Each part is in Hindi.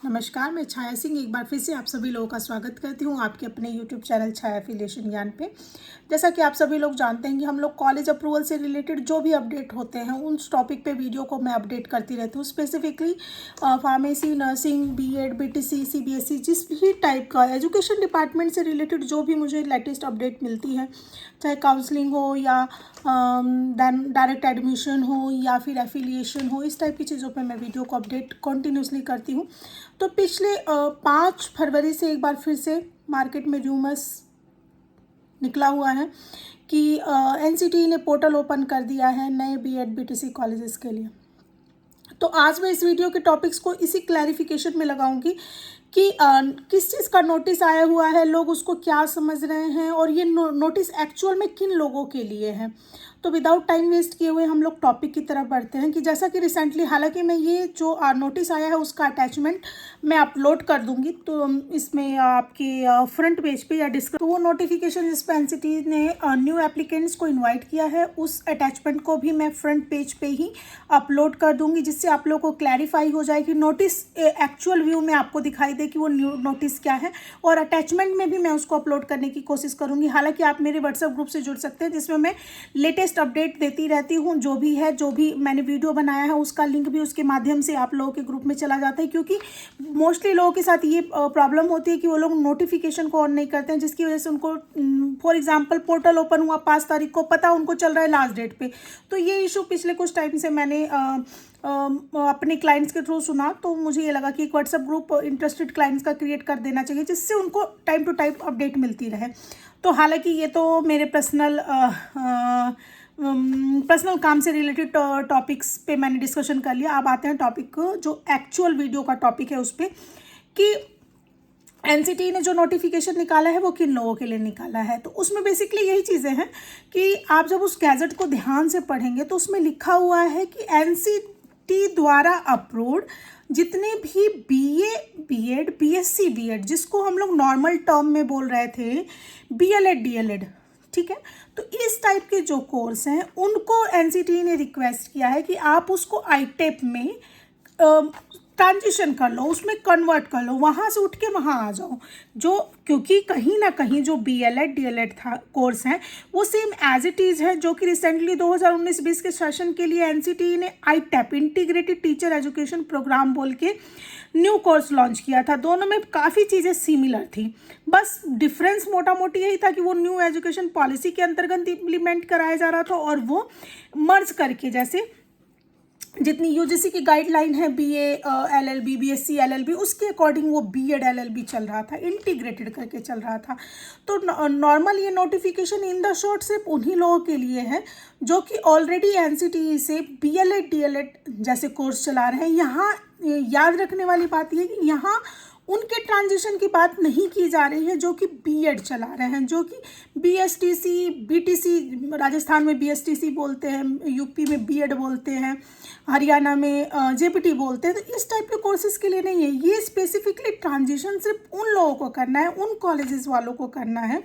नमस्कार, मैं छाया सिंह एक बार फिर से आप सभी लोगों का स्वागत करती हूँ आपके अपने यूट्यूब चैनल छाया एफिलिएशन ज्ञान पे। जैसा कि आप सभी लोग जानते हैं कि हम लोग कॉलेज अप्रूवल से रिलेटेड जो भी अपडेट होते हैं उस टॉपिक पे वीडियो को मैं अपडेट करती रहती हूँ। Specifically pharmacy, nursing, BEd, BTC, CBSE जिस भी टाइप का एजुकेशन डिपार्टमेंट से रिलेटेड जो भी मुझे लेटेस्ट अपडेट मिलती है, चाहे काउंसलिंग हो या डायरेक्ट एडमिशन हो या फिर एफिलिएशन हो, इस टाइप की चीज़ों पे मैं वीडियो को अपडेट कंटिन्यूसली करती हूँ। तो पिछले 5 फरवरी से एक बार फिर से मार्केट में रूमर्स निकला हुआ है कि एनसीटी ने पोर्टल ओपन कर दिया है नए बीएड बीटीसी कॉलेजेस के लिए। तो आज मैं इस वीडियो के टॉपिक्स को इसी क्लैरिफिकेशन में लगाऊंगी कि किस चीज़ का नोटिस आया हुआ है, लोग उसको क्या समझ रहे हैं और ये नोटिस एक्चुअल में किन लोगों के लिए है। तो विदाउट टाइम वेस्ट किए हुए हम लोग टॉपिक की तरफ बढ़ते हैं कि जैसा कि रिसेंटली, हालांकि मैं ये जो नोटिस आया है उसका अटैचमेंट मैं अपलोड कर दूंगी, तो इसमें आपके फ्रंट पेज पे या डिस्क्रिप्शन, तो वो नोटिफिकेशन जिस पे एनसीटी ने न्यू एप्लीकेंट्स को इन्वाइट किया है उस अटैचमेंट को भी मैं फ्रंट पेज पे ही अपलोड कर दूंगी, जिससे आप लोगों को क्लैरिफाई हो जाए कि नोटिस एक्चुअल व्यू में आपको दिखाई दे कि वो न्यू नोटिस क्या है। और अटैचमेंट में भी मैं उसको अपलोड करने की कोशिश करूंगी। हालांकि आप मेरे व्हाट्सएप ग्रुप से जुड़ सकते हैं जिसमें मैं लेटेस्ट अपडेट देती रहती हूँ। जो भी है, जो भी मैंने वीडियो बनाया है उसका लिंक भी उसके माध्यम से आप लोगों के ग्रुप में चला जाता है, क्योंकि मोस्टली लोगों के साथ ये प्रॉब्लम होती है कि वो लोग नोटिफिकेशन को ऑन नहीं करते हैं, जिसकी वजह से उनको फॉर एग्जांपल पोर्टल ओपन हुआ 5 तारीख को, पता उनको चल रहा है लास्ट डेट पे। तो ये इशू पिछले कुछ टाइम से मैंने अपने क्लाइंट्स के थ्रू सुना, तो मुझे ये लगा कि एक व्हाट्सएप ग्रुप इंटरेस्टेड क्लाइंट्स का क्रिएट कर देना चाहिए, जिससे उनको टाइम टू टाइम अपडेट मिलती रहे। तो हालांकि ये तो मेरे पर्सनल काम से रिलेटेड टॉपिक्स पे मैंने डिस्कशन कर लिया। अब आते हैं टॉपिक जो एक्चुअल वीडियो का टॉपिक है उस पर, कि एनसीटी ने जो नोटिफिकेशन निकाला है वो किन लोगों के लिए निकाला है। तो उसमें बेसिकली यही चीज़ें हैं कि आप जब उस गैजेट को ध्यान से पढ़ेंगे तो उसमें लिखा हुआ है कि एनसीटी द्वारा अप्रूव्ड जितने भी बीए, बीएड, बीएससी, बीएड, जिसको हम लोग नॉर्मल टर्म में बोल रहे थे बीएलएड, डीएलएड, ठीक है, तो इस टाइप के जो कोर्स हैं उनको एनसीटी ने रिक्वेस्ट किया है कि आप उसको आईटेप में ट्रांजिशन कर लो, उसमें कन्वर्ट कर लो, वहाँ से उठ के वहाँ आ जाओ। जो क्योंकि कहीं ना कहीं जो बीएलएड, डीएलएड था कोर्स हैं वो सेम एज इट इज़ है, जो कि रिसेंटली 2019-20 के सेशन के लिए एनसीटी ने आईटेप इंटीग्रेटेड टीचर एजुकेशन प्रोग्राम बोल के न्यू कोर्स लॉन्च किया था। दोनों में काफ़ी चीज़ें सिमिलर थी, बस डिफरेंस मोटा मोटी यही था कि वो न्यू एजुकेशन पॉलिसी के अंतर्गत इम्प्लीमेंट कराया जा रहा था और वो मर्ज करके, जैसे जितनी यूजीसी की गाइडलाइन है बीए एलएलबी, बीएससी एलएलबी, उसके अकॉर्डिंग वो बीएड एलएलबी चल रहा था, इंटीग्रेटेड करके चल रहा था। तो नॉर्मल ये नोटिफिकेशन इन द शॉर्ट सिर्फ उन्हीं लोगों के लिए है जो कि ऑलरेडी एनसीटी से बीएलएड, डीएलएड जैसे कोर्स चला रहे हैं। यहाँ याद रखने वाली बात यह कि यहाँ उनके ट्रांजिशन की बात नहीं की जा रही है जो कि बीएड चला रहे हैं, जो कि बीएसटीसी, बीटीसी, राजस्थान में बीएसटीसी बोलते हैं, यूपी में बीएड बोलते हैं, हरियाणा में जेपीटी बोलते हैं। तो इस टाइप के कोर्सेज के लिए नहीं है ये, स्पेसिफिकली ट्रांजिशन सिर्फ उन लोगों को करना है, उन कॉलेजेस वालों को करना है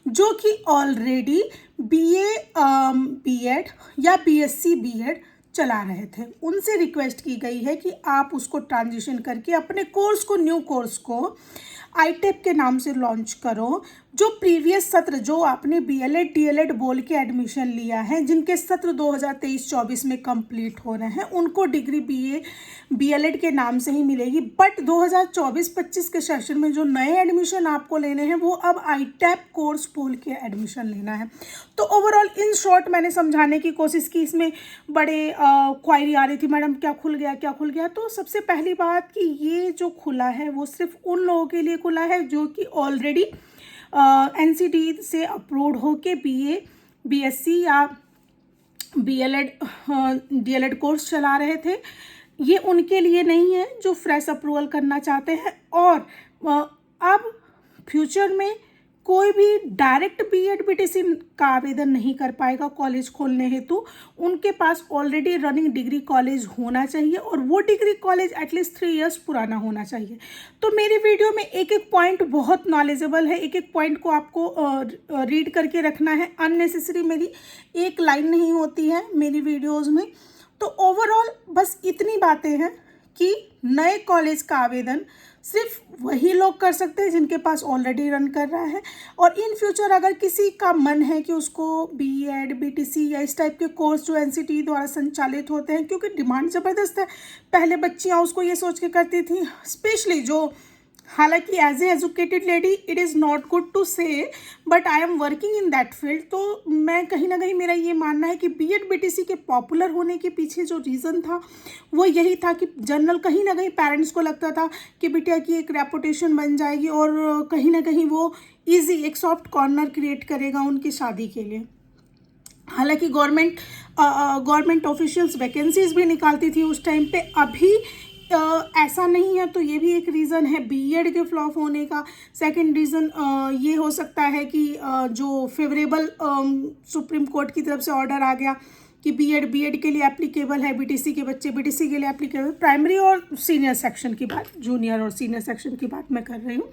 जो कि ऑलरेडी बीए, बीएड या बीएससी, बीएड चला रहे थे। उनसे रिक्वेस्ट की गई है कि आप उसको ट्रांजिशन करके अपने कोर्स को, न्यू कोर्स को आईटेप के नाम से लॉन्च करो। जो प्रीवियस सत्र, जो आपने बीएलएड, डीएलएड बोल के एडमिशन लिया है, जिनके सत्र 2023-24 में कंप्लीट हो रहे हैं, उनको डिग्री बीए, बीएलएड के नाम से ही मिलेगी। बट 2024-25 के सेशन में जो नए एडमिशन आपको लेने हैं वो अब आईटेप कोर्स बोल के एडमिशन लेना है। तो ओवरऑल इन शॉर्ट मैंने समझाने की कोशिश की। इसमें बड़े क्वायरी आ रही थी, मैडम क्या खुल गया, क्या खुल गया। तो सबसे पहली बात कि ये जो खुला है वो सिर्फ उन लोगों के लिए खुला है जो कि ऑलरेडी एनसीटी से अप्रूव्ड होके बीए, बीएससी या बीएलएड, डीएलएड कोर्स चला रहे थे। ये उनके लिए नहीं है जो फ्रेश अप्रूवल करना चाहते हैं। और अब फ्यूचर में कोई भी डायरेक्ट बीएड बीटीसी का आवेदन नहीं कर पाएगा कॉलेज खोलने हेतु। उनके पास ऑलरेडी रनिंग डिग्री कॉलेज होना चाहिए और वो डिग्री कॉलेज एटलीस्ट 3 इयर्स पुराना होना चाहिए। तो मेरी वीडियो में एक एक पॉइंट बहुत नॉलेजेबल है, एक एक पॉइंट को आपको रीड करके रखना है। अननेसेसरी मेरी एक लाइन नहीं होती है मेरी वीडियोज़ में। तो ओवरऑल बस इतनी बातें हैं कि नए कॉलेज का आवेदन सिर्फ वही लोग कर सकते हैं जिनके पास ऑलरेडी रन कर रहा है, और इन फ्यूचर अगर किसी का मन है कि उसको बीएड, बीटीसी या इस टाइप के कोर्स जो एनसीटी द्वारा संचालित होते हैं, क्योंकि डिमांड ज़बरदस्त है, पहले बच्चियाँ उसको ये सोच के करती थी, स्पेशली जो, हालांकि as a educated lady it is not good to say, but I am working in that field, तो मैं कहीं ना कहीं मेरा ये मानना है कि बीएड बीटीसी के पॉपुलर होने के पीछे जो रीज़न था वो यही था कि जनरल कहीं ना कहीं पेरेंट्स को लगता था कि बिटिया की एक रेपुटेशन बन जाएगी और कहीं ना कहीं वो ईजी एक सॉफ्ट कॉर्नर क्रिएट करेगा उनकी शादी के लिए। हालांकि गवर्नमेंट ऑफिशियल्स वैकेंसीज भी निकालती थी उस टाइम पे, अभी ऐसा नहीं है, तो ये भी एक रीज़न है बीएड के फ्लॉप होने का। सेकंड रीज़न ये हो सकता है कि जो फेवरेबल सुप्रीम कोर्ट की तरफ से ऑर्डर आ गया कि बीएड के लिए एप्लीकेबल है, बीटीसी के बच्चे बीटीसी के लिए एप्लीकेबल, प्राइमरी और सीनियर सेक्शन की बात, जूनियर और सीनियर सेक्शन की बात मैं कर रही हूँ।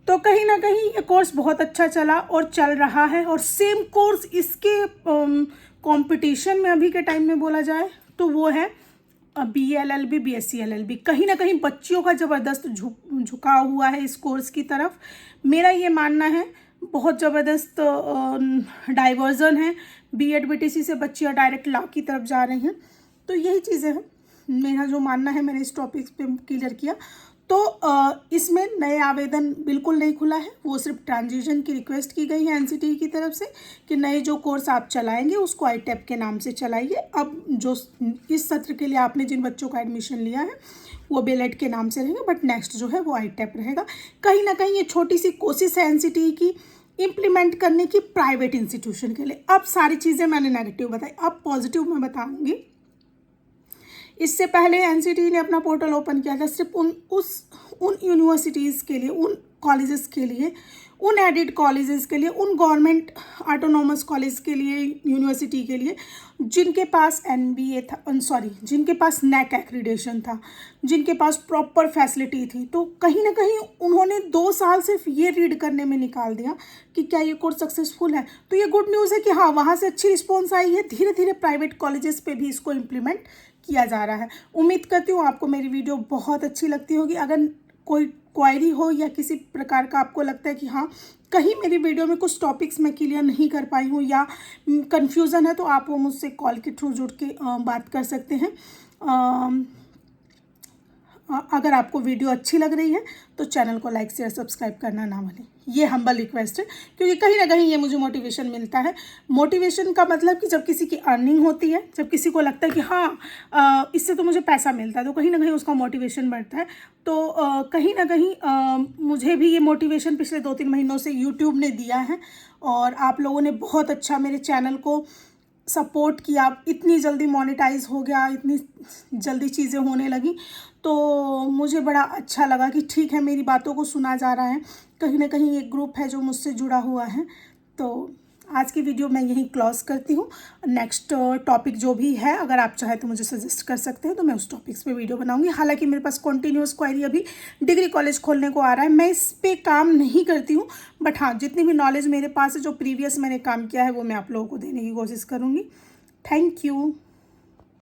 तो कहीं ना कहीं ये कोर्स बहुत अच्छा चला और चल रहा है, और सेम कोर्स इसके कंपटीशन में अभी के टाइम में बोला जाए तो वो है BLLB, BSc LLB। कहीं ना कहीं बच्चियों का ज़बरदस्त झुकाव हुआ है इस कोर्स की तरफ, मेरा ये मानना है। बहुत ज़बरदस्त डाइवर्जन है, बीएड बीटीसी से बच्चियाँ डायरेक्ट लॉ की तरफ जा रही हैं, तो यही चीज़ें हैं, मेरा जो मानना है मैंने इस टॉपिक पे क्लियर किया। तो इसमें नए आवेदन बिल्कुल नहीं खुला है, वो सिर्फ ट्रांजिशन की रिक्वेस्ट की गई है एनसीटी की तरफ से कि नए जो कोर्स आप चलाएंगे उसको आईटेप के नाम से चलाइए। अब जो इस सत्र के लिए आपने जिन बच्चों का एडमिशन लिया है वो बीएड के नाम से रहेंगे, बट नेक्स्ट जो है वो आईटेप रहेगा। कहीं ना कहीं ये छोटी सी कोशिश है एनसीटी की इम्प्लीमेंट करने की प्राइवेट इंस्टीट्यूशन के लिए। अब सारी चीज़ें मैंने नेगेटिव बताई, अब पॉजिटिव मैं बताऊँगी। इससे पहले एनसीटी ने अपना पोर्टल ओपन किया था सिर्फ उन यूनिवर्सिटीज़ के लिए, उन कॉलेजेस के लिए, उन एडिड कॉलेजेस के लिए, उन गवर्नमेंट ऑटोनोमस कॉलेज के लिए, यूनिवर्सिटी के लिए जिनके पास एनबीए था, जिनके पास नैक एक्रीडेशन था, जिनके पास प्रॉपर फैसिलिटी थी। तो कहीं ना कहीं उन्होंने 2 साल सिर्फ ये रीड करने में निकाल दिया कि क्या ये कोर्स सक्सेसफुल है। तो ये गुड न्यूज़ है कि हाँ, वहाँ से अच्छी रिस्पॉन्स आई है, धीरे धीरे प्राइवेट कॉलेजेस पे भी इसको इम्प्लीमेंट किया जा रहा है। उम्मीद करती हूँ आपको मेरी वीडियो बहुत अच्छी लगती होगी। अगर कोई क्वायरी हो या किसी प्रकार का आपको लगता है कि हाँ कहीं मेरी वीडियो में कुछ टॉपिक्स मैं क्लियर नहीं कर पाई हूँ या कन्फ्यूज़न है, तो आप वो मुझसे कॉल के थ्रू जुड़ के बात कर सकते हैं। अगर आपको वीडियो अच्छी लग रही है तो चैनल को लाइक शेयर सब्सक्राइब करना ना भूलें, ये हम्बल रिक्वेस्ट है, क्योंकि कहीं ना कहीं ये मुझे मोटिवेशन मिलता है। मोटिवेशन का मतलब कि जब किसी की अर्निंग होती है, जब किसी को लगता है कि हाँ इससे तो मुझे पैसा मिलता है, तो कहीं ना कहीं उसका मोटिवेशन बढ़ता है। तो कहीं ना कहीं मुझे भी ये मोटिवेशन पिछले 2-3 महीनों से यूट्यूब ने दिया है, और आप लोगों ने बहुत अच्छा मेरे चैनल को सपोर्ट किया। इतनी जल्दी मोनेटाइज हो गया, इतनी जल्दी चीज़ें होने लगी, तो मुझे बड़ा अच्छा लगा कि ठीक है मेरी बातों को सुना जा रहा है, कहीं ना कहीं एक ग्रुप है जो मुझसे जुड़ा हुआ है। तो आज की वीडियो मैं यहीं क्लोज करती हूँ। नेक्स्ट टॉपिक जो भी है अगर आप चाहें तो मुझे सजेस्ट कर सकते हैं, तो मैं उस टॉपिक्स पे वीडियो बनाऊंगी। हालांकि मेरे पास कॉन्टीन्यूअस क्वायरी अभी डिग्री कॉलेज खोलने को आ रहा है, मैं इस पे काम नहीं करती हूँ, बट हाँ जितनी भी नॉलेज मेरे पास है, जो प्रीवियस मैंने काम किया है, वो मैं आप लोगों को देने की कोशिश करूँगी। Thank you.